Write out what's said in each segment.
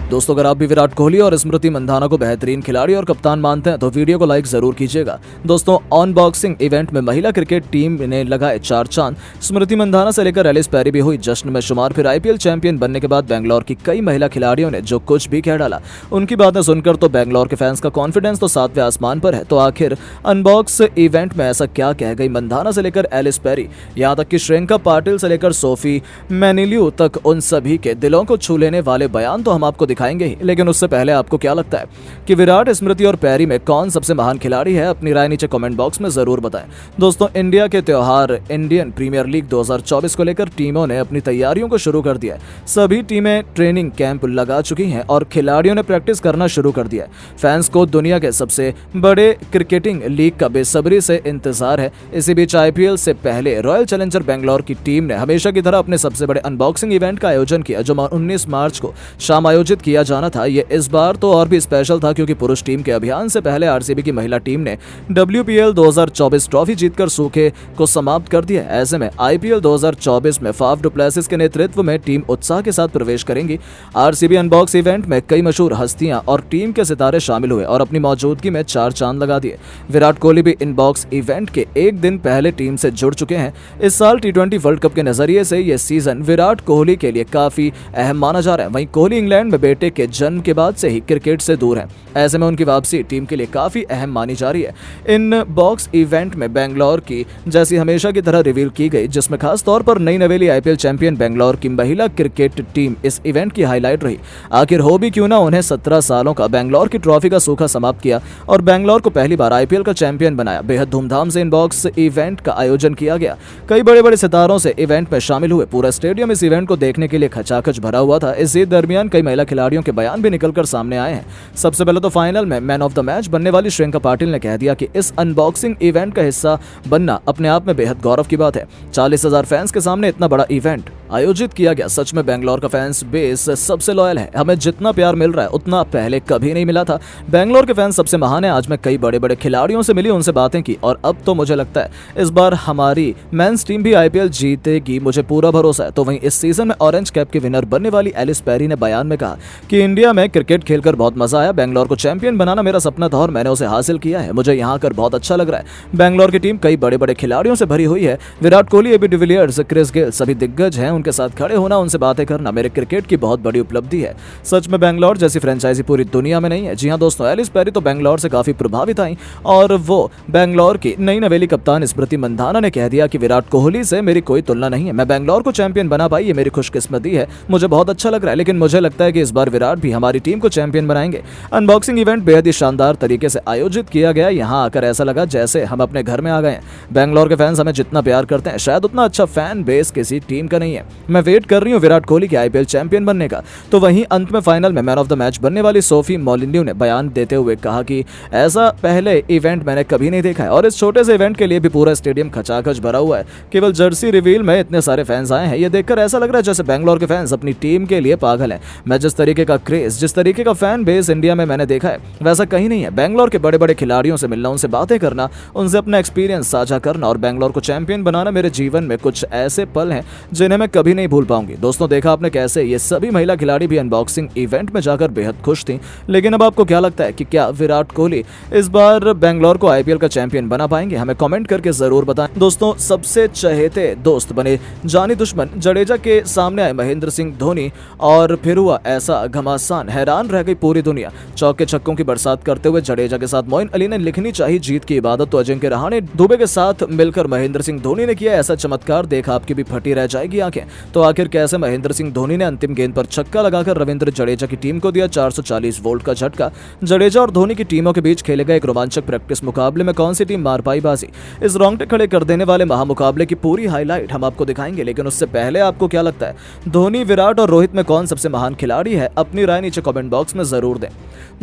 दोस्तों, अगर आप भी विराट कोहली और स्मृति मंधाना को बेहतरीन खिलाड़ी और कप्तान मानते हैं तो वीडियो को लाइक जरूर कीजिएगा। दोस्तों, अनबॉक्सिंग इवेंट में महिला क्रिकेट टीम ने लगाए 4 चांद। स्मृति मंधाना से लेकर एलिस पेरी भी हुई जश्न में शुमार। फिर आईपीएल चैंपियन बनने के बाद बेंगलोर की कई महिला खिलाड़ियों ने जो कुछ भी कह डाला, उनकी बातें सुनकर तो बेंगलोर के फैंस का कॉन्फिडेंस तो 7वें आसमान पर है। तो आखिर अनबॉक्स इवेंट में ऐसा क्या कह गई मंधाना से लेकर एलिस पेरी, यहाँ तक कि श्रेयंका पाटिल से लेकर सोफी मैनिल्यू तक, उन सभी के दिलों को छू लेने वाले बयान तो हम आपको दिखाएंगे ही। लेकिन उससे पहले आपको क्या लगता है कि विराट, स्मृति और पेरी में कौन सबसे महान खिलाड़ी है? अपनी राय नीचे कमेंट बॉक्स में जरूर बताएं। दोस्तों, इंडिया के त्योहार इंडियन प्रीमियर लीग 2024 को लेकर टीमों ने अपनी तैयारियों को शुरू कर दिया है। सभी टीमें ट्रेनिंग कैंप लगा चुकी हैं और खिलाड़ियों ने प्रैक्टिस करना शुरू कर दिया है। फैंस को दुनिया के सबसे बड़े क्रिकेटिंग लीग का बेसब्री से इंतजार है। इसी बीच आईपीएल से पहले रॉयल चैलेंजर बेंगलोर की टीम ने हमेशा की तरह अपने सबसे बड़े अनबॉक्सिंग इवेंट का आयोजन किया, जो 19 मार्च को शाम आयोजित किया जाना था। ये इस बार तो और भी स्पेशल था क्योंकि पुरुष टीम के अभियान से पहले आरसीबी की महिला टीम ने WPL 2024 ट्रॉफी जीतकर सूखे को समाप्त कर दिया। ऐसे में आईपीएल 2024 में फाफ डु प्लेसिस के नेतृत्व में टीम उत्साह के साथ प्रवेश करेंगी। आरसीबी अनबॉक्स इवेंट में कई मशहूर हस्तियां और टीम के सितारे शामिल हुए और अपनी मौजूदगी में 4 चांद लगा दिए। विराट कोहली भी इनबॉक्स इवेंट के एक दिन पहले टीम से जुड़ चुके हैं। इस साल T20 वर्ल्ड कप के नजरिए से यह सीजन विराट कोहली के लिए काफी अहम माना जा रहा है। वहीं कोहली इंग्लैंड में बेटे के जन्म के बाद से ही क्रिकेट से दूर हैं। ऐसे में उनकी वापसी टीम के लिए काफी अहम मानी जा रही है। इन बॉक्स इवेंट में बेंगलोर की जैसी हमेशा की तरह रिवील की गई, जिसमें खास तौर पर नई नवेली आईपीएल चैंपियन बेंगलोर की महिला क्रिकेट टीम इस इवेंट की हाईलाइट रही। आखिर हो भी क्यों ना, उन्हें 17 सालों का बेंगलोर की ट्रॉफी का सूखा समाप्त किया और बेंगलोर को पहली बार आईपीएल का चैंपियन बनाया। बेहद धूमधाम से इनबॉक्स इवेंट का आयोजन किया गया। कई बड़े बड़े सितारों से इवेंट में शामिल हुए। पूरा स्टेडियम इस इवेंट को देखने के लिए खचाखच भरा हुआ था। इसी दरमियान कई महिला खिलाड़ियों के बयान भी निकलकर सामने आए हैं। सबसे पहले तो फाइनल में मैन ऑफ द मैच बनने वाली श्रेयंका पाटिल ने कह दिया कि इस अनबॉक्सिंग इवेंट का हिस्सा बनना अपने आप में बेहद गौरव की बात है। 40,000 फैंस के सामने इतना बड़ा इवेंट आयोजित किया गया। सच में बेंगलोर का फैंस बेस सबसे लॉयल है। हमें जितना प्यार मिल रहा है उतना पहले कभी नहीं मिला था। बेंगलोर के फैंस सबसे महान है। आज मैं कई बड़े बड़े खिलाड़ियों से मिली, उनसे बातें की और अब तो मुझे लगता है इस बार हमारी मेंस टीम भी आईपीएल जीतेगी, मुझे पूरा भरोसा है। तो वहीं इस सीजन में ऑरेंज कैप की विनर बनने वाली एलिस पेरी ने बयान में कहा कि इंडिया में क्रिकेट खेलकर बहुत मजा आया। बेंगलोर को चैंपियन बनाना मेरा सपना था और मैंने उसे हासिल किया है। मुझे यहाँ आकर बहुत अच्छा लग रहा है। बेंगलोर की टीम कई बड़े बड़े खिलाड़ियों से भरी हुई है। Virat Kohli, AB de Villiers, Chris Gayle सभी दिग्गज हैं। उनके साथ खड़े होना, उनसे बातें करना मेरे क्रिकेट की बहुत बड़ी उपलब्धि है। सच में बेंगलोर जैसी फ्रेंचाइजी पूरी दुनिया में नहीं है। जी हां दोस्तों, एलिस पेरी तो बेंगलोर से काफी प्रभावित आई और वो बेंगलोर की नई नवेली कप्तान स्मृति मंधाना ने कह दिया कि विराट कोहली से मेरी कोई तुलना नहीं है। मैं बेंगलोर को चैंपियन बना पाई, ये मेरी खुशकिस्मती है। मुझे बहुत अच्छा लग रहा है। लेकिन मुझे लगता है कि इस बार विराट भी हमारी टीम को चैंपियन बनाएंगे। अनबॉक्सिंग इवेंट बेहद ही शानदार तरीके से आयोजित किया गया। यहाँ आकर ऐसा लगा जैसे हम अपने घर में आ गए हैं। बेंगलोर के फैंस हमें जितना प्यार करते हैं, शायद उतना अच्छा फैन बेस किसी टीम का नहीं है। मैं वेट कर रही हूँ विराट कोहली के आईपीएल चैंपियन बनने का। तो वहीं अंत में फाइनल में मैन ऑफ द मैच बनने वाली सोफी मैनिल्यू ने बयान देते हुए कहा कि ऐसा पहले इवेंट मैंने कभी नहीं देखा है और इस छोटे से इवेंट के लिए भी पूरा स्टेडियम खचाखच भरा हुआ है। केवल जर्सी रिवील में इतने सारे फैंस आए हैं। ये देखकर ऐसा लग रहा है जैसे बेंगलोर के फैंस अपनी टीम के लिए पागल हैं। मैं जिस तरीके का क्रेज, जिस तरीके का फैन बेस इंडिया में मैंने देखा है, वैसा कहीं नहीं है। बेंगलोर के बड़े बड़े खिलाड़ियों से मिलना, उनसे बातें करना, उनसे अपना एक्सपीरियंस साझा करना और बेंगलोर को चैंपियन बनाना मेरे जीवन में कुछ ऐसे पल हैं जिन्हें मैं कभी नहीं भूल पाऊंगी। दोस्तों, देखा आपने कैसे ये सभी महिला खिलाड़ी भी अनबॉक्सिंग इवेंट में जाकर बेहद खुश थी। लेकिन अब आपको क्या लगता है कि क्या विराट कोहली इस बार बेंगलोर को आईपीएल का चैंपियन बना पाएंगे? हमें कमेंट करके जरूर बताएं। दोस्तों, सबसे चहेते दोस्त बने जानी दुश्मन जडेजा के सामने आए महेंद्र सिंह धोनी और फिर हुआ ऐसा घमासान, हैरान रह गई पूरी दुनिया। चौके छक्कों की बरसात करते हुए जडेजा के साथ मोइन अली ने लिखनी चाहिए जीत की इबादत। तो अजिंक्य रहाणे दुबे के साथ मिलकर महेंद्र सिंह धोनी ने किया ऐसा चमत्कार, देखा आपकी भी फटी रह जाएगी आंखें। तो आखिर कैसे महेंद्र सिंह धोनी ने अंतिम गेंद पर छक्का लगाकर रविंद्र जडेजा की टीम को दिया 440 वोल्ट का झटका। जडेजा और धोनी की टीमों के बीच खेले गए एक रोमांचक प्रैक्टिस मुकाबले में कौन सी टीम मार पाई बाजी? इस रोंगटे खड़े कर देने वाले महामुकाबले की पूरी हाईलाइट हम आपको दिखाएंगे। लेकिन उससे पहले आपको क्या लगता है, धोनी, विराट और रोहित में कौन सबसे महान खिलाड़ी है? अपनी राय नीचे कमेंट बॉक्स में जरूर दें।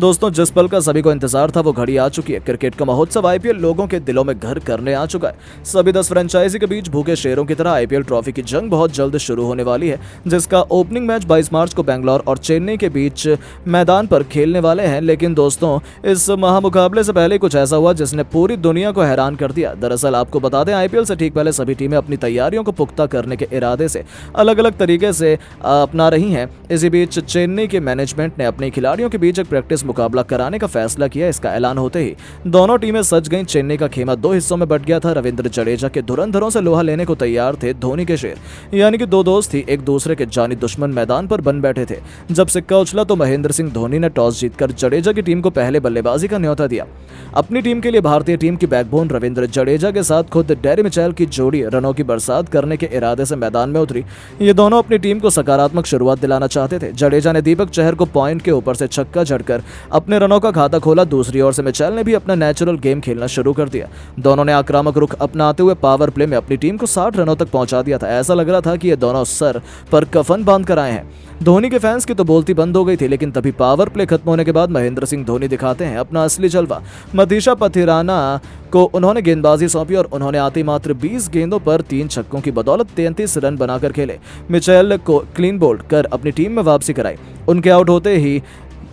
दोस्तों, जिस पल का सभी को इंतजार था वो घड़ी आ चुकी है। क्रिकेट का महोत्सव आईपीएल लोगों के दिलों में घर करने आ चुका है। सभी 10 फ्रेंचाइजी के बीच भूखे शेरों की तरह आईपीएल ट्रॉफी की जंग बहुत जल्द जल्द शुरू होने वाली है, जिसका ओपनिंग मैच 22 मार्च को बेंगलोर और चेन्नई के बीच मैदान पर खेलने वाले हैं। लेकिन दोस्तों, इस महामुकाबले से पहले कुछ ऐसा हुआ जिसने पूरी दुनिया को हैरान कर दिया। दरअसल आपको बता दें, आईपीएल से ठीक पहले सभी टीमें अपनी तैयारियों को पुख्ता करने के इरादे से अलग अलग तरीके से अपना रही हैं। इसी बीच चेन्नई के मैनेजमेंट ने अपने खिलाड़ियों के बीच एक प्रैक्टिस मुकाबला कराने का फैसला किया। इसका ऐलान होते ही दोनों टीमें सज गईं। चेन्नई का खेमा दो हिस्सों में बट गया था। रविंद्र जडेजा के धुरंधरों से लोहा लेने को तैयार थे धोनी के शेर, यानी कि दो दोस्त ही एक दूसरे के जानी दुश्मन मैदान पर बन बैठे थे। जब सिक्का उछला तो महेंद्र सिंह धोनी ने टॉस जीतकर जडेजा की टीम को पहले बल्लेबाजी का न्योता दिया। अपनी टीम के लिए भारतीय टीम की बैकबोन रविंद्र जडेजा के साथ खुद डेरी मिचेल की जोड़ी रनों की बरसात करने के इरादे से मैदान में उतरी। ये दोनों अपनी टीम को सकारात्मक शुरुआत दिलाना चाहते थे। जडेजा ने दीपक चहर को पॉइंट के ऊपर से छक्का जड़कर अपने रनों का खाता खोला। दूसरी ओर से मिचेल ने भी अपना नेचुरल गेम खेलना शुरू कर दिया। दोनों ने आक्रामक रुख अपनाते हुए पावर प्ले में अपनी टीम को 60 रनों तक पहुंचा दिया था। ऐसा लग रहा था कि ये दोनों सर पर कफन बांध कर आए हैं। धोनी के फैंस की तो बोलती बंद हो गई थी, लेकिन तभी पावर प्ले खत्म होने के बाद महेंद्र सिंह धोनी दिखाते हैं अपना असली जलवा। मतीशा पथिराना को उन्होंने गेंदबाजी सौंपी और उन्होंने आते मात्र 20 गेंदों पर 3 छक्कों की बदौलत 33 रन बनाकर खेले। मिचेल को क्लीन बोल्ड कर अपनी टीम में वापसी कराई। उनके आउट होते ही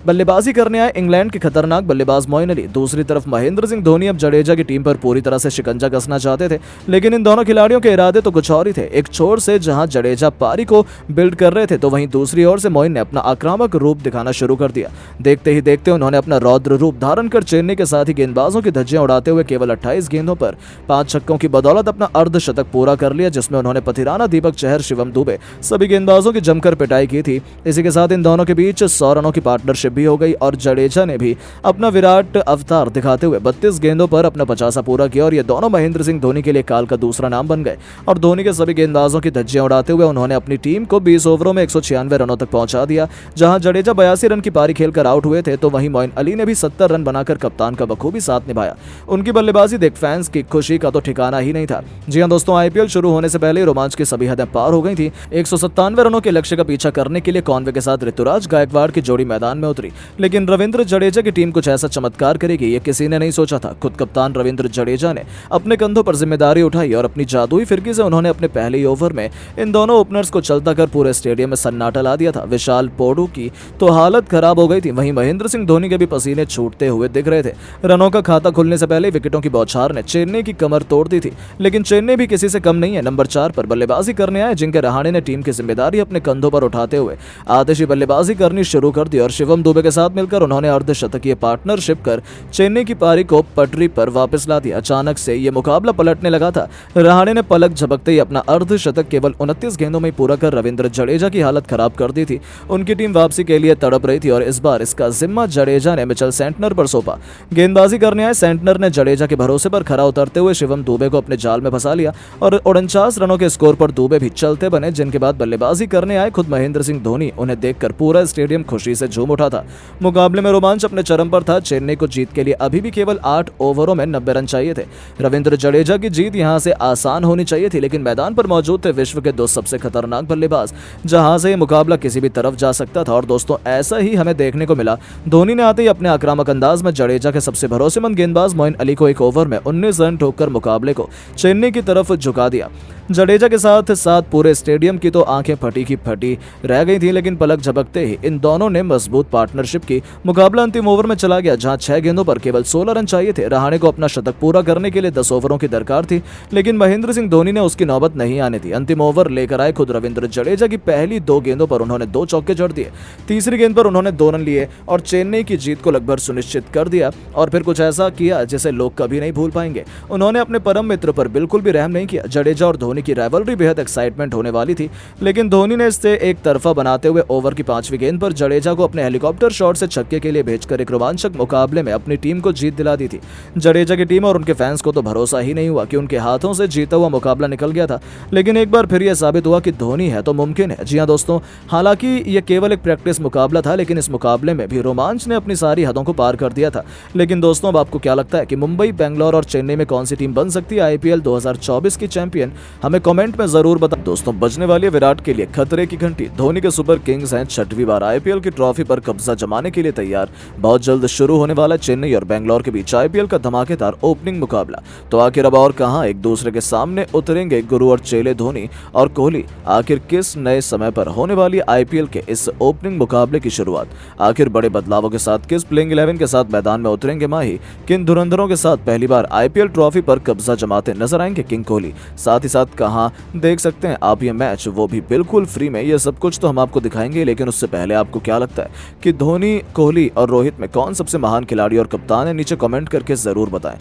बल्लेबाजी करने आए इंग्लैंड के खतरनाक बल्लेबाज मोइन अली। दूसरी तरफ महेंद्र सिंह धोनी अब जडेजा की टीम पर पूरी तरह से शिकंजा कसना चाहते थे, लेकिन इन दोनों खिलाड़ियों के इरादे तो कुछ और ही थे। एक छोर से जहां जडेजा पारी को बिल्ड कर रहे थे, तो वहीं दूसरी ओर से मोइन ने अपना आक्रामक रूप दिखाना शुरू कर दिया। देखते ही देखते उन्होंने अपना रौद्र रूप धारण कर चेन्नई के साथ ही गेंदबाजों की धज्जियां उड़ाते हुए केवल 28 गेंदों पर 5 छक्कों की बदौलत अपना अर्धशतक पूरा कर लिया, जिसमें उन्होंने पथिराना, दीपक चहर, शिवम दुबे सभी गेंदबाजों की जमकर पिटाई की थी। इसी के साथ इन दोनों के बीच 100 रनों की पार्टनरशिप भी हो गई और जडेजा ने भी अपना विराट अवतार दिखाते हुए 32 गेंदों पर अपना 50 पूरा किया और ये दोनों महेंद्र सिंह धोनी के लिए काल का दूसरा नाम बन गए। और धोनी के सभी गेंदबाजों की धज्जियां उड़ाते हुए उन्होंने अपनी टीम को 20 ओवरों में 196 रनों तक पहुंचा दिया। जहां जडेजा 82 रन की पारी खेलकर आउट हुए थे, तो वहीं मोइन अली ने भी 70 रन बनाकर कप्तान का बखूबी साथ निभाया। उनकी बल्लेबाजी देख फैंस की खुशी का तो ठिकाना ही नहीं था। जी हां दोस्तों, आईपीएल शुरू होने से पहले रोमांच की सभी हदें पार हो गई थी। 197 रनों के लक्ष्य का पीछा करने के लिए कॉनवे के साथ ऋतुराज गायकवाड़ की जोड़ी मैदान में उतरी, लेकिन रविंद्र जडेजा की टीम कुछ ऐसा चमत्कार करेगी ये किसी ने नहीं सोचा था। खुद कप्तान रविंद्र जडेजा ने अपने कंधों पर जिम्मेदारी उठाई और अपनी जादुई फिरकी से उन्होंने अपने पहले ही ओवर में इन दोनों ओपनर्स को चलता कर पूरे स्टेडियम में सन्नाटा ला दिया था। विशाल पोडू की तो हालत खराब हो गई थी, वहीं महेंद्र सिंह धोनी के भी पसीने छूटते हुए दिख रहे थे। रनों का खाता खुलने से पहले विकेटों की बौछार ने चेन्नई की कमर तोड़ दी थी, लेकिन चेन्नई भी किसी से कम नहीं है। नंबर 4 पर बल्लेबाजी करने आए जिनके रहाणे ने टीम की जिम्मेदारी अपने कंधों पर उठाते हुए आतिशी बल्लेबाजी करनी शुरू कर दी और शिवम दुबे के साथ मिलकर उन्होंने अर्धशतकीय पार्टनरशिप कर चेन्नई की पारी को पटरी पर वापस ला दिया। अचानक से ये मुकाबला पलटने लगा था। रहाणे ने पलक झपकते ही अपना अर्धशतक केवल 29 गेंदों में पूरा कर रविंद्र जडेजा की हालत खराब कर दी थी। उनकी टीम वापसी के लिए तड़प रही थी और इस बार इसका जिम्मा जडेजा ने मिचेल सेंटनर पर सौंपा। गेंदबाजी करने आए सेंटनर ने जडेजा के भरोसे पर खरा उतरते हुए शिवम दुबे को अपने जाल में फंसा लिया और 49 रनों के स्कोर पर दुबे भी चलते बने, जिनके बाद बल्लेबाजी करने आए खुद महेंद्र सिंह धोनी। उन्हें देखकर पूरा स्टेडियम खुशी से झूम उठा था। मुकाबले में रोमांच अपने चरम पर था। चेन्नई को जीत के लिए अभी भी केवल 8 ओवरों में 90 रन चाहिए थे। रविंद्र जडेजा की जीत यहां से आसान होनी चाहिए थी, लेकिन मैदान पर मौजूद थे विश्व के 2 सबसे खतरनाक बल्लेबाज, जहां से यह मुकाबला किसी भी तरफ जा सकता था। और दोस्तों, ऐसा ही हमें देखने को मिला। धोनी ने आते ही अपने आक्रामक अंदाज में जडेजा के सबसे भरोसेमंद गेंदबाज मोइन अली को एक ओवर में 19 रन ठोककर मुकाबले को चेन्नई की तरफ झुका दिया। जडेजा के साथ साथ पूरे स्टेडियम की तो आंखें फटी की फटी रह गई थी, लेकिन पलक झपकते ही इन दोनों ने मजबूत पार्टनरशिप की। मुकाबला अंतिम ओवर में चला गया, जहां 6 गेंदों पर केवल 16 रन चाहिए थे। रहाणे को अपना शतक पूरा करने के लिए 10 ओवरों की दरकार थी, लेकिन महेंद्र सिंह धोनी ने उसकी नौबत नहीं आने दी। अंतिम ओवर लेकर आए खुद रविंद्र जडेजा की पहली 2 गेंदों पर उन्होंने 2 चौके जड़ दिए। तीसरी गेंद पर उन्होंने 2 रन लिए और चेन्नई की जीत को लगभग सुनिश्चित कर दिया। और फिर कुछ ऐसा किया जिसे लोग कभी नहीं भूल पाएंगे। उन्होंने अपने परम मित्र पर बिल्कुल भी रहम नहीं किया। जडेजा और धोनी की राइवलरी बेहद एक्साइटमेंट होने वाली थी, लेकिन धोनी ने इससे एक तरफा बनाते हुए ओवर की 5वीं गेंद पर जडेजा को अपने हेलीकॉप्टर शॉट से छक्के के लिए भेजकर एक रोमांचक मुकाबले में अपनी टीम को जीत दिला दी थी। जडेजा की टीम और उनके फैंस को तो भरोसा ही नहीं हुआ कि उनके हाथों से जीता हुआ मुकाबला निकल गया था, लेकिन एक बार फिर यह साबित हुआ कि धोनी है तो मुमकिन है। जी हां दोस्तों, हालांकि यह केवल एक प्रैक्टिस मुकाबला था, लेकिन इस मुकाबले में भी रोमांच ने अपनी सारी हदों को पार कर दिया था। लेकिन दोस्तों, अब आपको क्या लगता है कि मुंबई, बेंगलोर और चेन्नई में कौन सी टीम बन सकती है आईपीएल 2024 की चैंपियन? हमें कमेंट में जरूर बताएं। दोस्तों, बजने वाली है विराट के लिए खतरे की घंटी। धोनी के सुपर किंग्स हैं 6वीं बार आईपीएल की ट्रॉफी पर कब्जा कब्जा जमाने के लिए तैयार। बहुत जल्द शुरू होने वाला चेन्नई और बेंगलोर के बीच आईपीएल का धमाकेदार ओपनिंग मुकाबला। तो आखिर अब और कहां एक दूसरे के सामने उतरेंगे गुरु और चेले धोनी और कोहली। आखिर किस नए समय पर होने वाली आईपीएल के इस ओपनिंग मुकाबले की शुरुआत। आखिर बड़े बदलावों के साथ किस प्लेइंग 11 के साथ मैदान में उतरेंगे माही। किन धुरंधरों के साथ पहली बार आईपीएल ट्रॉफी पर कब्जा जमाते नजर आएंगे किंग कोहली। साथ ही साथ कहां देख सकते हैं आप ये मैच, वो भी बिल्कुल फ्री में। ये सब कुछ तो हम आपको दिखाएंगे, लेकिन उससे पहले आपको क्या लगता है कि धोनी, कोहली और रोहित में कौन सबसे महान खिलाड़ी और कप्तान है? नीचे कमेंट करके जरूर बताएं।